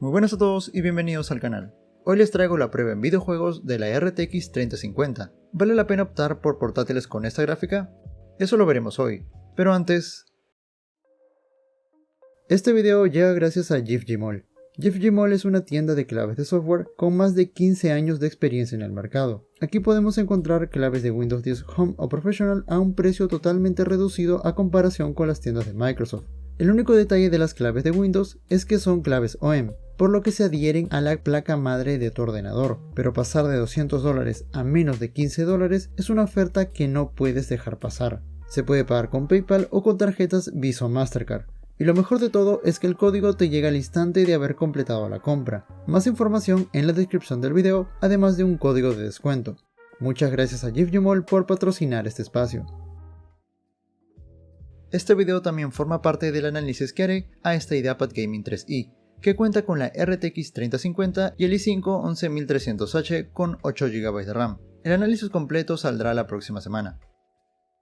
Muy buenas a todos y bienvenidos al canal. Hoy les traigo la prueba en videojuegos de la RTX 3050. ¿Vale la pena optar por portátiles con esta gráfica? Eso lo veremos hoy, pero antes... Este video llega gracias a GIF-Gmol. GIF-Gmol es una tienda de claves de software con más de 15 años de experiencia en el mercado. Aquí podemos encontrar claves de Windows 10 Home o Professional a un precio totalmente reducido a comparación con las tiendas de Microsoft. El único detalle de las claves de Windows es que son claves OEM, por lo que se adhieren a la placa madre de tu ordenador, pero pasar de $200 a menos de $15 es una oferta que no puedes dejar pasar. Se puede pagar con PayPal o con tarjetas Visa o Mastercard. Y lo mejor de todo es que el código te llega al instante de haber completado la compra. Más información en la descripción del video, además de un código de descuento. Muchas gracias a GIF-Gmol por patrocinar este espacio. Este video también forma parte del análisis que haré a esta IdeaPad Gaming 3i, que cuenta con la RTX 3050 y el i5 11300H con 8 GB de RAM. El análisis completo saldrá la próxima semana.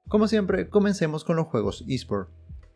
Como siempre, comencemos con los juegos eSport.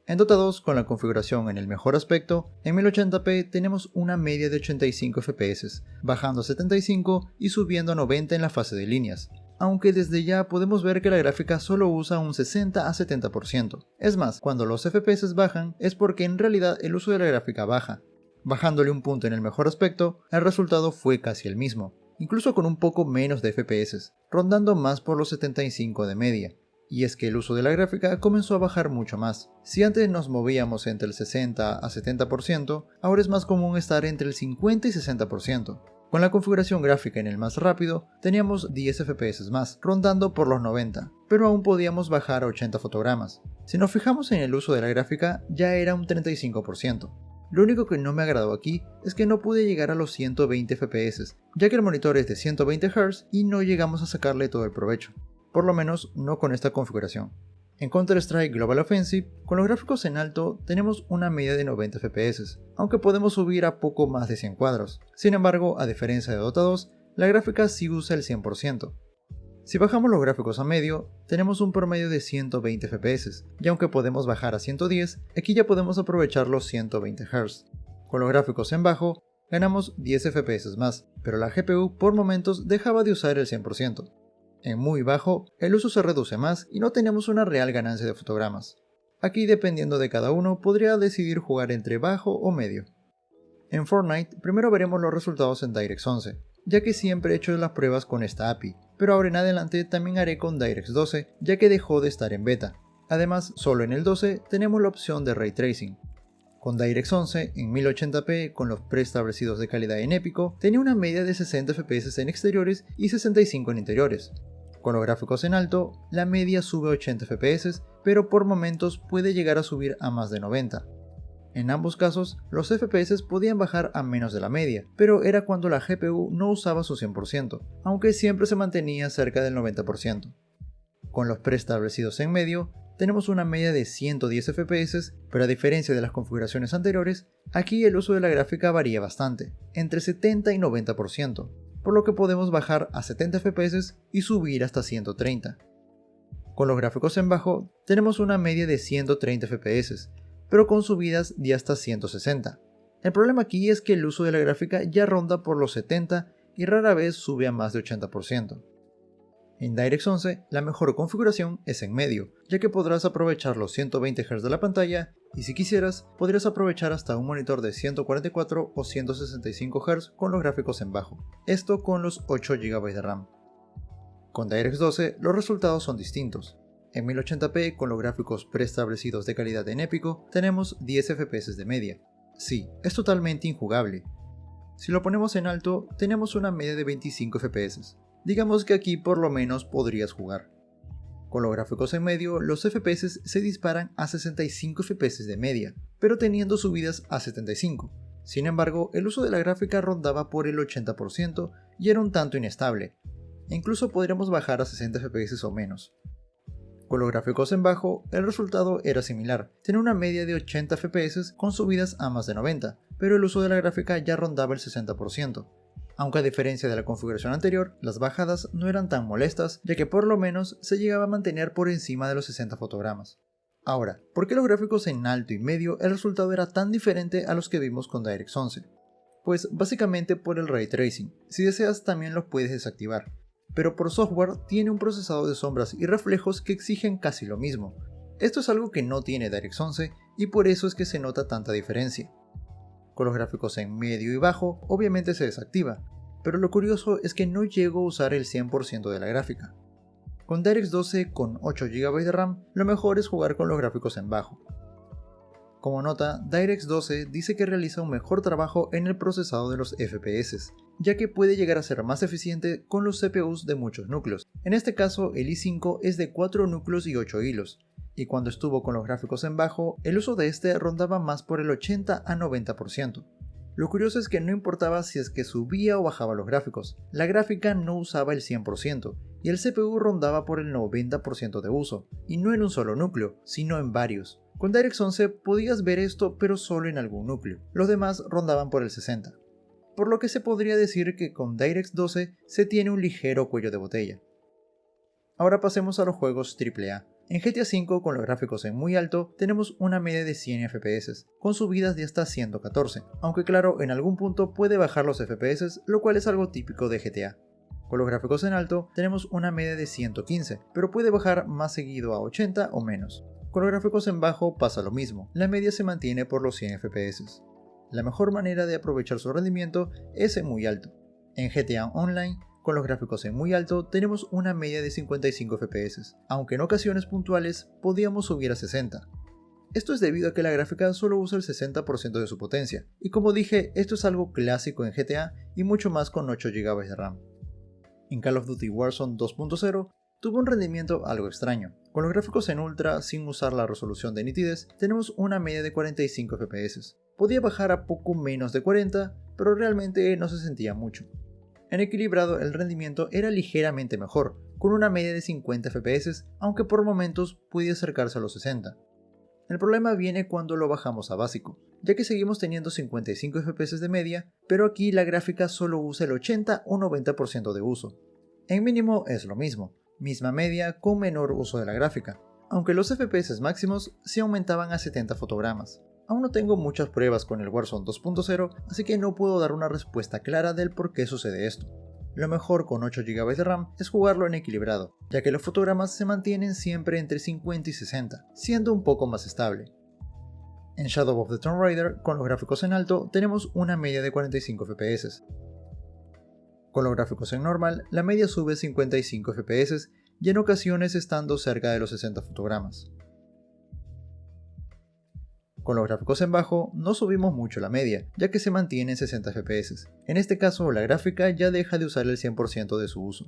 En Dota 2, con la configuración en el mejor aspecto, en 1080p tenemos una media de 85 FPS, bajando a 75 y subiendo a 90 en la fase de líneas, aunque desde ya podemos ver que la gráfica solo usa un 60 a 70%. Es más, cuando los FPS bajan es porque en realidad el uso de la gráfica baja. Bajándole un punto en el mejor aspecto, el resultado fue casi el mismo, incluso con un poco menos de FPS, rondando más por los 75 de media. Y es que el uso de la gráfica comenzó a bajar mucho más. Si antes nos movíamos entre el 60 a 70%, ahora es más común estar entre el 50 y 60%. Con la configuración gráfica en el más rápido, teníamos 10 FPS más, rondando por los 90, pero aún podíamos bajar a 80 fotogramas. Si nos fijamos en el uso de la gráfica, ya era un 35%. Lo único que no me agradó aquí es que no pude llegar a los 120 FPS, ya que el monitor es de 120 Hz y no llegamos a sacarle todo el provecho. Por lo menos no con esta configuración. En Counter-Strike Global Offensive, con los gráficos en alto tenemos una media de 90 FPS, aunque podemos subir a poco más de 100 cuadros. Sin embargo, a diferencia de Dota 2, la gráfica sí usa el 100%. Si bajamos los gráficos a medio, tenemos un promedio de 120 FPS, y aunque podemos bajar a 110, aquí ya podemos aprovechar los 120 Hz. Con los gráficos en bajo, ganamos 10 FPS más, pero la GPU por momentos dejaba de usar el 100%. En muy bajo, el uso se reduce más y no tenemos una real ganancia de fotogramas. Aquí, dependiendo de cada uno, podría decidir jugar entre bajo o medio. En Fortnite, primero veremos los resultados en DirectX 11, ya que siempre he hecho las pruebas con esta API, pero ahora en adelante también haré con DirectX 12, ya que dejó de estar en beta. Además, solo en el 12 tenemos la opción de Ray Tracing. Con DirectX 11, en 1080p, con los preestablecidos de calidad en épico, tenía una media de 60 FPS en exteriores y 65 en interiores. Con los gráficos en alto, la media sube a 80 FPS, pero por momentos puede llegar a subir a más de 90. En ambos casos, los FPS podían bajar a menos de la media, pero era cuando la GPU no usaba su 100%, aunque siempre se mantenía cerca del 90%. Con los preestablecidos en medio, tenemos una media de 110 FPS, pero a diferencia de las configuraciones anteriores, aquí el uso de la gráfica varía bastante, entre 70 y 90%. Por lo que podemos bajar a 70 FPS y subir hasta 130. Con los gráficos en bajo, tenemos una media de 130 FPS, pero con subidas de hasta 160. El problema aquí es que el uso de la gráfica ya ronda por los 70 y rara vez sube a más de 80%. En DirectX 11, la mejor configuración es en medio, ya que podrás aprovechar los 120 Hz de la pantalla y si quisieras, podrías aprovechar hasta un monitor de 144 o 165 Hz con los gráficos en bajo, esto con los 8 GB de RAM. Con DirectX 12 los resultados son distintos. En 1080p con los gráficos preestablecidos de calidad en épico tenemos 10 FPS de media. Sí, es totalmente injugable. Si lo ponemos en alto tenemos una media de 25 FPS. Digamos que aquí por lo menos podrías jugar. Con los gráficos en medio, los FPS se disparan a 65 FPS de media, pero teniendo subidas a 75. Sin embargo, el uso de la gráfica rondaba por el 80% y era un tanto inestable. Incluso podríamos bajar a 60 FPS o menos. Con los gráficos en bajo, el resultado era similar, tenía una media de 80 FPS con subidas a más de 90, pero el uso de la gráfica ya rondaba el 60%. Aunque a diferencia de la configuración anterior, las bajadas no eran tan molestas, ya que por lo menos se llegaba a mantener por encima de los 60 fotogramas. Ahora, ¿por qué los gráficos en alto y medio el resultado era tan diferente a los que vimos con DirectX 11? Pues básicamente por el Ray Tracing. Si deseas también los puedes desactivar, pero por software tiene un procesador de sombras y reflejos que exigen casi lo mismo. Esto es algo que no tiene DirectX 11 y por eso es que se nota tanta diferencia. Con los gráficos en medio y bajo obviamente se desactiva, pero lo curioso es que no llego a usar el 100% de la gráfica. Con DirectX 12 con 8 GB de RAM, lo mejor es jugar con los gráficos en bajo. Como nota, DirectX 12 dice que realiza un mejor trabajo en el procesado de los FPS, ya que puede llegar a ser más eficiente con los CPUs de muchos núcleos. En este caso, el i5 es de 4 núcleos y 8 hilos, y cuando estuvo con los gráficos en bajo, el uso de este rondaba más por el 80 a 90%. Lo curioso es que no importaba si es que subía o bajaba los gráficos, la gráfica no usaba el 100%, y el CPU rondaba por el 90% de uso, y no en un solo núcleo, sino en varios. Con DirectX 11 podías ver esto pero solo en algún núcleo, los demás rondaban por el 60%. Por lo que se podría decir que con DirectX 12 se tiene un ligero cuello de botella. Ahora pasemos a los juegos AAA. En GTA V con los gráficos en muy alto tenemos una media de 100 FPS, con subidas de hasta 114, aunque claro en algún punto puede bajar los FPS, lo cual es algo típico de GTA. Con los gráficos en alto tenemos una media de 115, pero puede bajar más seguido a 80 o menos. Con los gráficos en bajo pasa lo mismo, la media se mantiene por los 100 FPS. La mejor manera de aprovechar su rendimiento es en muy alto. En GTA Online, con los gráficos en muy alto, tenemos una media de 55 FPS, aunque en ocasiones puntuales podíamos subir a 60. Esto es debido a que la gráfica solo usa el 60% de su potencia, y como dije, esto es algo clásico en GTA y mucho más con 8 GB de RAM. En Call of Duty Warzone 2.0, tuvo un rendimiento algo extraño. Con los gráficos en ultra sin usar la resolución de nitidez, tenemos una media de 45 FPS. Podía bajar a poco menos de 40, pero realmente no se sentía mucho. En equilibrado el rendimiento era ligeramente mejor, con una media de 50 FPS, aunque por momentos podía acercarse a los 60. El problema viene cuando lo bajamos a básico, ya que seguimos teniendo 55 FPS de media, pero aquí la gráfica solo usa el 80 o 90% de uso. En mínimo es lo mismo, misma media con menor uso de la gráfica, aunque los FPS máximos sí aumentaban a 70 fotogramas. Aún no tengo muchas pruebas con el Warzone 2.0, así que no puedo dar una respuesta clara del por qué sucede esto. Lo mejor con 8 GB de RAM es jugarlo en equilibrado, ya que los fotogramas se mantienen siempre entre 50 y 60, siendo un poco más estable. En Shadow of the Tomb Raider, con los gráficos en alto, tenemos una media de 45 FPS. Con los gráficos en normal, la media sube 55 FPS y en ocasiones estando cerca de los 60 fotogramas. Con los gráficos en bajo no subimos mucho la media, ya que se mantiene en 60 FPS. En este caso la gráfica ya deja de usar el 100% de su uso.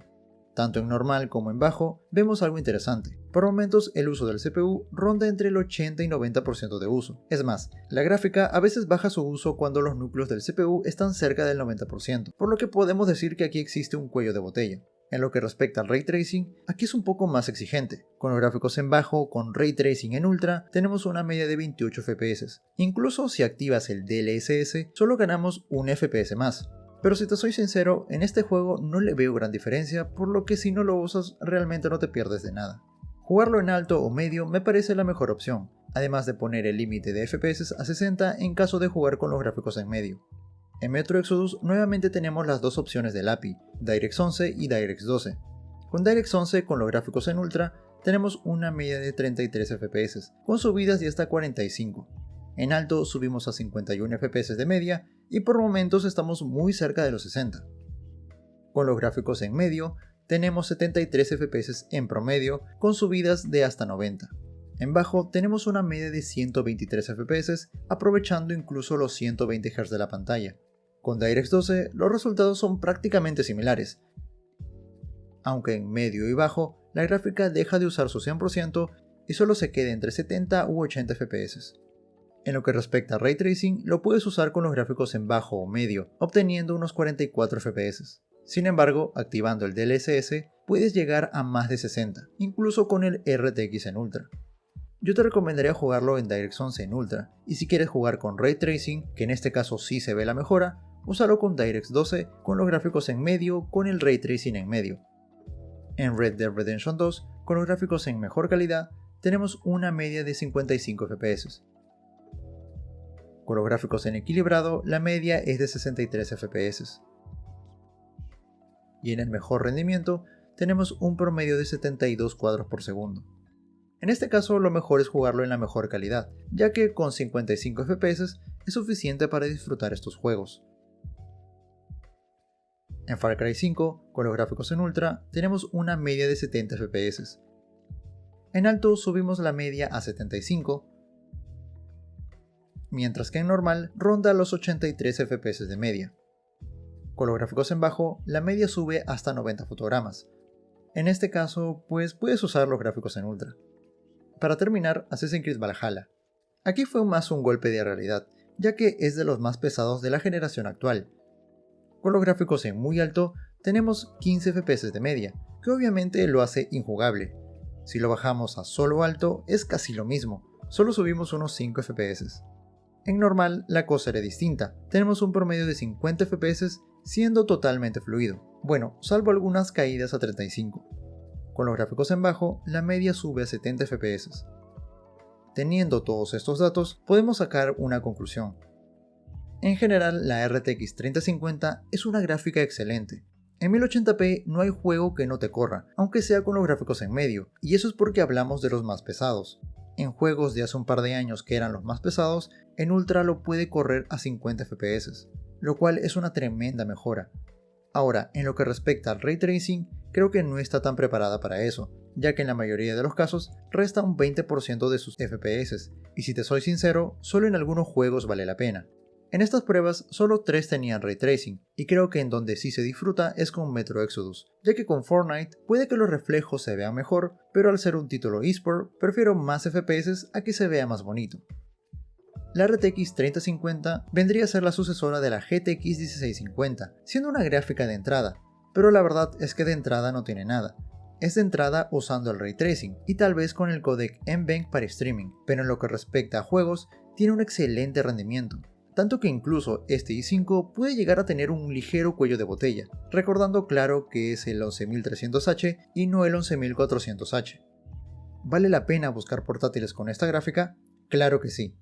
Tanto en normal como en bajo vemos algo interesante. Por momentos el uso del CPU ronda entre el 80 y 90% de uso. Es más, la gráfica a veces baja su uso cuando los núcleos del CPU están cerca del 90%, por lo que podemos decir que aquí existe un cuello de botella. En lo que respecta al Ray Tracing, aquí es un poco más exigente. Con los gráficos en bajo, con Ray Tracing en Ultra, tenemos una media de 28 FPS. Incluso si activas el DLSS, solo ganamos un FPS más. Pero si te soy sincero, en este juego no le veo gran diferencia, por lo que si no lo usas realmente no te pierdes de nada. Jugarlo en alto o medio me parece la mejor opción, además de poner el límite de FPS a 60 en caso de jugar con los gráficos en medio. En Metro Exodus nuevamente tenemos las dos opciones del API, DirectX 11 y DirectX 12. Con DirectX 11 con los gráficos en Ultra tenemos una media de 33 FPS, con subidas de hasta 45. En alto subimos a 51 FPS de media y por momentos estamos muy cerca de los 60. Con los gráficos en medio tenemos 73 FPS en promedio con subidas de hasta 90. En bajo tenemos una media de 123 FPS aprovechando incluso los 120 Hz de la pantalla. Con DirectX 12 los resultados son prácticamente similares, aunque en medio y bajo la gráfica deja de usar su 100% y solo se queda entre 70 u 80 FPS. En lo que respecta a Ray Tracing, lo puedes usar con los gráficos en bajo o medio, obteniendo unos 44 FPS. Sin embargo, activando el DLSS, puedes llegar a más de 60, incluso con el RTX en Ultra. Yo te recomendaría jugarlo en DirectX 11 en Ultra, y si quieres jugar con Ray Tracing, que en este caso sí se ve la mejora, úsalo con DirectX 12 con los gráficos en medio con el Ray Tracing en medio. En Red Dead Redemption 2, con los gráficos en mejor calidad, tenemos una media de 55 FPS. Con los gráficos en equilibrado, la media es de 63 FPS. Y en el mejor rendimiento, tenemos un promedio de 72 cuadros por segundo. En este caso, lo mejor es jugarlo en la mejor calidad, ya que con 55 FPS es suficiente para disfrutar estos juegos. En Far Cry 5, con los gráficos en Ultra, tenemos una media de 70 FPS. En alto subimos la media a 75, mientras que en normal ronda los 83 FPS de media. Con los gráficos en bajo, la media sube hasta 90 fotogramas. En este caso, pues puedes usar los gráficos en Ultra. Para terminar, Assassin's Creed Valhalla. Aquí fue más un golpe de realidad, ya que es de los más pesados de la generación actual. Con los gráficos en muy alto, tenemos 15 FPS de media, que obviamente lo hace injugable. Si lo bajamos a solo alto, es casi lo mismo, solo subimos unos 5 FPS. En normal, la cosa era distinta, tenemos un promedio de 50 FPS siendo totalmente fluido, bueno, salvo algunas caídas a 35. Con los gráficos en bajo, la media sube a 70 FPS. Teniendo todos estos datos, podemos sacar una conclusión. En general, la RTX 3050 es una gráfica excelente. En 1080p no hay juego que no te corra, aunque sea con los gráficos en medio, y eso es porque hablamos de los más pesados. En juegos de hace un par de años que eran los más pesados, en Ultra lo puede correr a 50 FPS, lo cual es una tremenda mejora. Ahora, en lo que respecta al Ray Tracing, creo que no está tan preparada para eso, ya que en la mayoría de los casos resta un 20% de sus FPS, y si te soy sincero, solo en algunos juegos vale la pena. En estas pruebas, solo 3 tenían Ray Tracing, y creo que en donde sí se disfruta es con Metro Exodus, ya que con Fortnite puede que los reflejos se vean mejor, pero al ser un título eSport, prefiero más FPS a que se vea más bonito. La RTX 3050 vendría a ser la sucesora de la GTX 1650, siendo una gráfica de entrada, pero la verdad es que de entrada no tiene nada. Es de entrada usando el Ray Tracing, y tal vez con el codec NVENC para streaming, pero en lo que respecta a juegos, tiene un excelente rendimiento. Tanto que incluso este i5 puede llegar a tener un ligero cuello de botella, recordando claro que es el 11300H y no el 11400H. ¿Vale la pena buscar portátiles con esta gráfica? Claro que sí.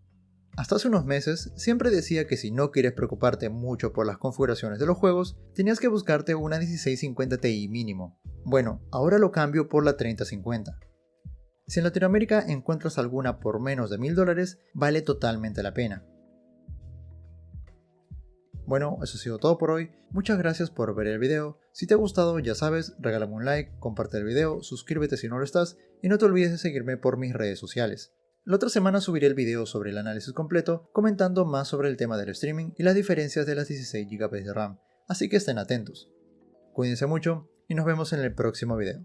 Hasta hace unos meses siempre decía que si no quieres preocuparte mucho por las configuraciones de los juegos, tenías que buscarte una 1650 Ti mínimo. Bueno, ahora lo cambio por la 3050. Si en Latinoamérica encuentras alguna por menos de $1000, vale totalmente la pena. Bueno, eso ha sido todo por hoy, muchas gracias por ver el video, si te ha gustado ya sabes, regálame un like, comparte el video, suscríbete si no lo estás y no te olvides de seguirme por mis redes sociales. La otra semana subiré el video sobre el análisis completo, comentando más sobre el tema del streaming y las diferencias de las 16 GB de RAM, así que estén atentos. Cuídense mucho y nos vemos en el próximo video.